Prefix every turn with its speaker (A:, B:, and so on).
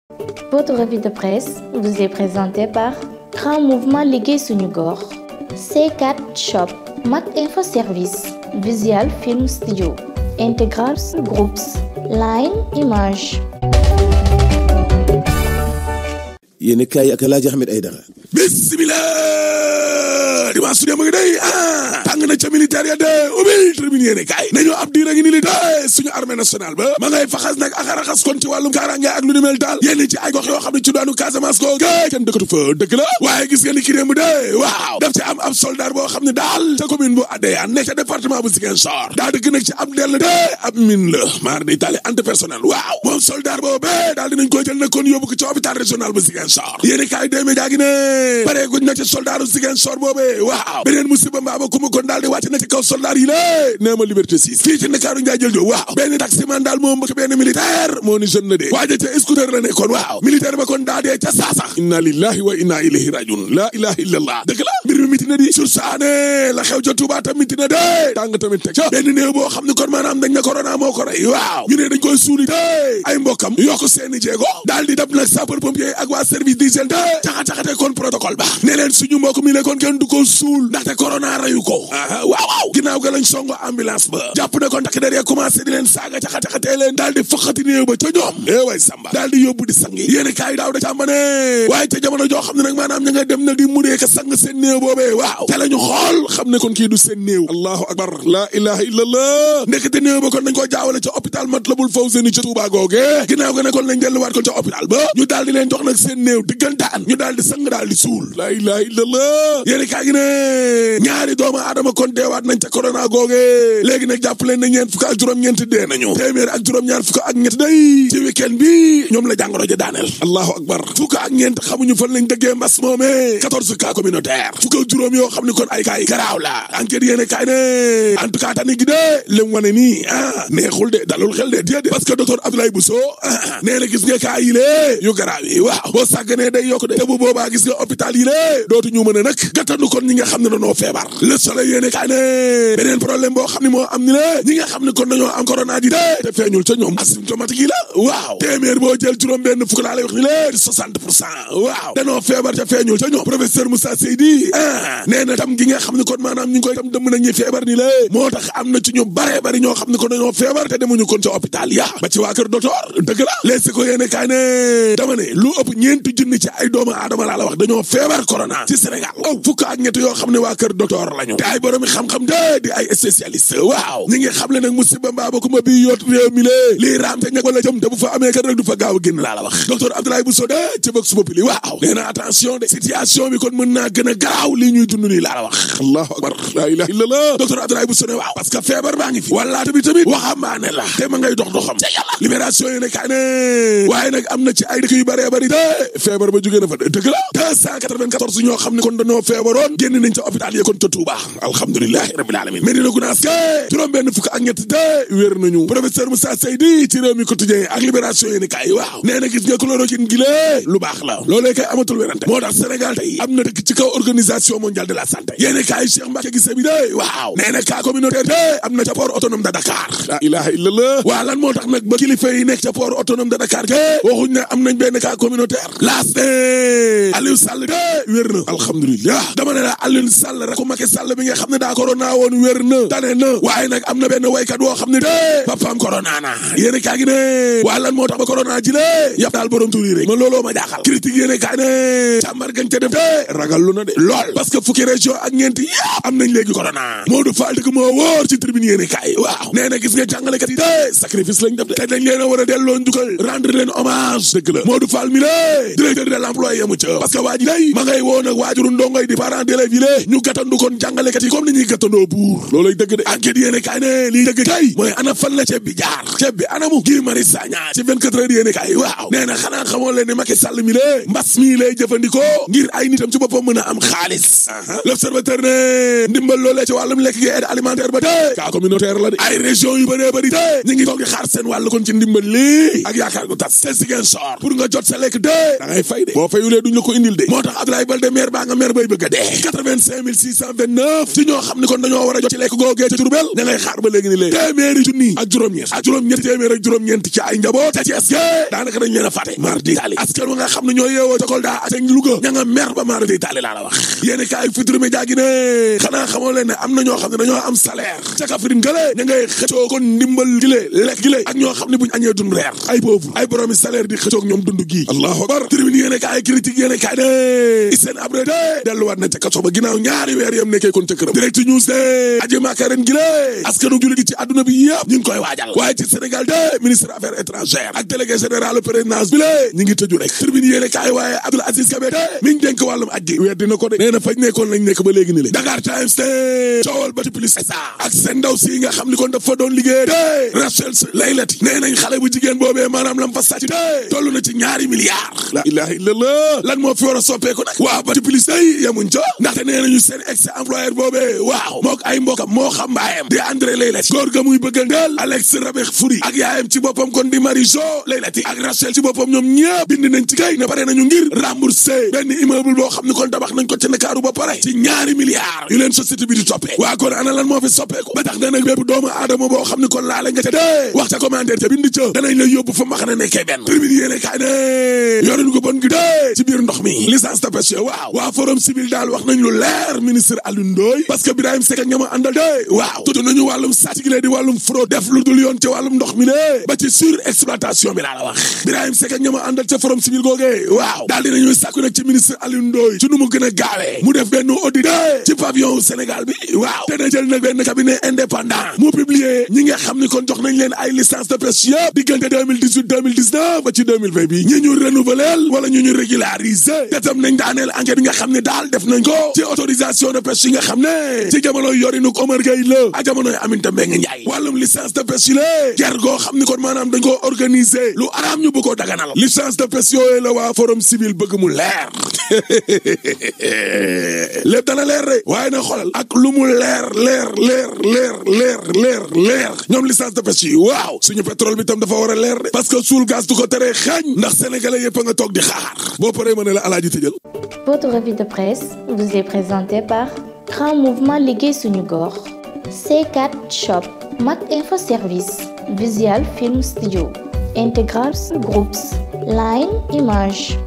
A: Votre revue de presse vous est présentée par Grand Mouvement Liggéey Suñu Gox, C4 Shop, Mac Info Service, Visual Film Studio, Integral Groups, Line Image.
B: yéen kay ak Alaaji Ahmed Aidara. Bismillah dimanche su dem ak day tàng na ca militaire ya de ubbil tribune yéen kay nañu ab diir ak ni li de suñu armée nationale ba ma ngay faxas nag ak raxas kon ci wàllum kaaraange ak lu ni mel daal yenn ci ay gox yoo xam ne ci daanu Casamance ko kenn dëkkatu fa dëgg la waaye gis nga ni ki démb de waaw daf ci am ab soldat boo xam ne daal ca commune bu Adéane nekk ca département bu Ziguinchor daa dëgg nag ci ab dell de ab mine la maar di tali antipersonnel waaw moom soldat boobu daal dinañ koy jël nag kon yóbbu ko ci hôpital régional bu Ziguinchor yéeni kaay dee média gi ne pare guñ nag ci soldaaru Ziguinchor boobee waaw beneen musiba mbaaba ku ma kon daal di wàcc na ci kaw soldaar yi lée nee ma liberté 6 fii ci Ndakaaru njaay jël joo waaw benn taximan daal moo mbëkk benn militaire moo ni jeune la dee waaja ca scooter la nekkoon waaw militaire ba kon daa dee ca saasa inna lillahi wa inna ilayhi rajiun la ilaha illallah dëgg la mbir mi miti na di sur saane la xew ca Touba tam miti na dee tàng tamit teg ca benn néew boo xam ne kon maanaam dañ ne corona moo ko rey waaw ñu ne dañ koy suuli dee ay mbokkam yokk seeni jéego daal di dab nag sapeur pompier ak waa service d'hygiène caxate kon protocole ba ne leen suñu mbokk mi ne kon kenn du ko suul ndaxte corona reyu ko waaw ginnaaw ga lañ songo ambulance ba jàpp ne kon takk der ya commencé di leen saaga caxatee leen daal di fëqati néew ba ca ñoom way samba daal di yóbbu di sangi yéen kaay daaw da càmbane waaye ca jamono joo xam ne nag maanaam ña nga dem nag di mudee ka sang seen néew boobee waaw ca la ñu xool xam ne kon kii du seen néew allahu akbar la ilaha illallah ndekete néew ba kon nañ ko jaawale ca hôpital Matlaboul Fawzeyni ca Touba googe ginnaaw ga ne kon lañ delluwaat kon ca hôpital ba ñu daal di leen jox nag seen néew diggantaan ñu daal di sang daal di suul la ilaha illallah yéeni kaa gi ne ñaari doomu aadama kon deewaat nañ ca corona googe léegi nag jàpp leen ne ñeent fukk ak juróom-ñeent dee nañu téeméer ak juróom-ñaar fukk ak ñett day ci week-end bi ñoom la jàngoro ja daaneel allahu akbar fukk ak ñeent xamuñu fan lañ dëggee mbas moomee 14 cas communautaire fukk ak juróom yoo xam ne kon ay cas yi garaaw la enquête yéene kaay ne en tout cas tani gi de lem wane nii neexul de dalul xel de déedéet parce que docteur Abdoulaye Bousso nee na gis nga cas yi lée yu garaaw yi waaw boo sàgganee day yokk de te bu boobaa gis nga hôpital yi lée dootu ñu mën a nag gàttandu kon ñi nga xam ne dañoo feebar Le Soleil yéene kaay ne beneen problème boo xam ne moo am ni la ñi nga xam ne kon dañoo am corona ji de te feeñul ca ñoom asymptomatique yi la waaw téeméer boo jël juróom benn fukk laa lay wax ni la 60% waaw dañoo feebar te feeñul ca ñoom professeur Moussa Seydi nee na tam gi nga xam ne kon maanaam ñu ngi koy tam dëmm nañuy feebar ni la moo tax am na ci ñu bare bari ñoo xam ne kon dañoo feebar te demuñu kon ca hôpital ya ba ci waa kër docteur dëgg la leesi ko yéene kaay ne dama ne lu ëpp ñeenti junni ci ay doomu aadama laa la wax dañoo feebar corona ci Sénégal fukk ak ñett yoo xam ne waa kër docteur lañu te ay boromi xam-xam de di ay spécialiste waaw ñi ngi xam le nag musiba mbaaba kuma bi yoot réew mi lée lii raam te ñag wala jëm te bu fa amee kat rek du fa gaaw a génn laa la wax docteur Abdoulaye Bousso de ci bëgg suba pili waaw nee na attention de situation bi kon mën naa gën a garaaw lii ñuy dund nii laa la wax allahu akbar la ilaha illallah docteur Abdoulaye Bousso ne waaw parce que feebar baa ngi fi wala tamit waxambaane la te ma ngay dox doxam ca yàlla libération yi ne kaay ne waaye nag am na ci ay dëkk yu bëree bëri de feebar ba jógee na fa dëgg la 294 ñoo xam ne kon dañoo feebaroon génn nañ ca hôpital yi kon ca Touba alhamdulilahi rabbil alamin Medina Gounass ke juróom benn fukk ak ñett de wér nañu professeur Moussa Seydi ci réew mi quotidien ak libération yi ni kaay waaw nee na gis nga chloroquine gi lée lu baax la loolee kay amatul wérante moo tax Sénégal tey am na dëkk ci kaw organisation mondiale de la santé yéeni kaay Cheikh Mbacké Guissé bi de waaw nee na cas communautaire de am na ca port autonome de Dakar la ilaha illallah waa lan moo tax nag ba kilifa yi nekk ca port autonome de Dakar ke waxuñ ne am nañ benn cas communautaire laas Aliou Sall de wér na alhamdulillah dama ne la Aliou Sall rek ku Macky Sall bi nga xam ne daa corona woon wér na tane na waaye nag am na benn waykat woo xam ne de papaam corona na yéene kaa gi ne waa lan moo tax ba corona ji le yàpp daal borom tuuri rek man looloo ma jaaxal critique yéene kaa ne càmbar gañ ca def de ragal lu na de lool parce que fukki région ak ñeenti yëpp am nañ léegi corona Modou Fall dëgg moo wóor ci tribune yéene kaay waaw nee na gis nga jàngalekat yi de sacrifice lañ def de te dañ leen a war a delloo njukkal rendre leen hommage dëgg la Modou Fall mi le directeur de l'emploi yamu ca parce que waa ji day ma ngay woo nag waajuru ndongoy di parents d'élèves yi le ñu gàttandu kon jàngalekat yi comme ni ñuy gàttandoo buur looloy dëgg de enquête yéene kaay ne lii dëgg kay mooy ana fan la ceeb bi jaar ceeb bi anamu Guy Marius Sagna ci 24 heures yéene kaay waaw nee na xanaa xamoon leen ne Macky Sall mi le mbas mi lay jëfandikoo ngir ay nitam ci boppam mën a am xaalis xaalis l'observateur ne ndimbal loolee ci wàllum lekk gi aide alimentaire ba tey cas communautaire la de ay région yu bëree bëri tey ñu ngi toog di xaar seen wàll kon ci ndimbal lii ak yaakaar gu tas te Ziguinchor pour nga jot sa lekk de da ngay fay de boo fayulee duñ la ko indil de moo tax Abdoulaye Baldé maire baa nga maire bay bëgg a dee 85 629 ci ñoo xam ni kon dañoo war a jot ci lekk googee ca Diourbel ña ngay xaar ba léegi ni léegi téeméeri junni ak juróom-ñeent téeméer ak juróom-ñeent ci ay njaboot te ci est-ce daanaka dañ leen a fàtte mar di taali askan wa nga xam ne ñoo yeewoo ca Kolda ak Louga ña nga mer ba mar di taali laa la wax yéeni kaay Futurs Médias gi ne xanaa xamoo leen ne am na ñoo xam ne dañoo am salaire ca Kaffrine gële ña ngay xëccoo kon ndimbal gile lekk gile ak ñoo xam ne buñ añee dund reer ay pauvre ay boroomi salaire di xëccoog ñoom dund gi allahu akbar tribune yéene kaay critique yéene kaay ne Hissène Habré de delluwaat na ca kaso ba ginnaaw ñaari weer yam nekkee kon ca këram direct news de aji Màkka ren gile askanu jullit gi ci àdduna bi yëpp ñu ngi koy waajal waaye ci Sénégal de ministre affaires étrangères ak délégué général présidence bi lé ñu ngi tëju rek tribune yéene kaay waaye Abdoul Aziz Kabé de mi ngi dénk wàllum aj gi weer dina ko de nee na fañ nekkoon lañ nekk ba léegi ni le Dakar Times de coowal ba ci plus ak seen ndaw si nga xam ni kon dafa doon liggéey de Rachel Laylati nee nañ xale bu jigéen boobee maanaam lam fa sàcc de toll na ci ñaari milliards la ilaha illallah lan moo fi war a soppeeku nag waaw ba ci plus day yemuñ ca ndaxte nee nañu seen ex employeur boobee waaw mook ay mbokam moo xam mbaayam di André Laylati góor ga muy bëggandeel Alex Rabeh Foury ak yaayam ci boppam kon di Marie-Jo Laylati ak Rachel ci boppam ñoom ñëpp bind nañ ci kay ne pare nañu ngir rembourser benn immeuble boo xam ni kon tabax nañ ko ci Ndakaaru ba pare ci ñaari milliards yu leen société bi di toppee waa kon ana lan moo fi soppeeku ba tax na nag bépp doomu aadama boo xam ni kon laale nga ca dee wax ca commentaire ca bind ca danañ la yóbbu fa mbax na nekkee benn tribune yéene kaay ne yoruñ ko bon gi dee ci biir ndox mi licence de pêche waaw waa forum civil daal wax nañ lu leer ministre Alioune Ndoye parce que Birahim Seck ak ñama àndal de waaw tudd nañu wàllum sàcc gi lee di wàllum fraude def lu dul yoon ca wàllum ndox mi de ba ci surexploitation bi laa la wax Birahim Seck ak ñama àndal ca forum civil googee waaw daal dinañuy sàkku nag ci ministre Alioune Ndoye ci nu mu gën a gaawee mu def benn audit ci pavillon Sénégal bi waaw te na jël nag benn cabinet indépendant mu publier ñi nga xam ni kon jox nañ leen ay licence de pêche yëpp diggante 2018 2019 ba ci 2020 bi ñi ñu renouveler wala ñu régulariser te tam nañ daaneel enquête bi nga xam ne daal def nañ ko ci autorisation de pêche yi nga xam ne ci jamonoy yorinuk Omar Gueye la ak jamonoy Aminata Mbengue Ndiaye wàllum licence de pêche yi la ger goo xam ni kon maanaam dañ ko organiser lu araam ñu bëgg koo daganal licence de pêche yooyu la waa forum civil bëgg mu leer lépp dana leer rek waaye na xoolal ak lu mu leer ñoom licence de pêche yi waaw suñu pétrole bi tam dafa war a leer de parce que suul gaz du ko teree xañ ndax sénégalais yëpp a nga toog di xaar boo paree ma ne la alaaji tëjal.
A: Votre revue de presse vous est présentée par Grand Mouvement Liggéey Suñu Gox, C4 Shop, Mac Info Service, Visual Film Studio, Integral Groups, Line Image.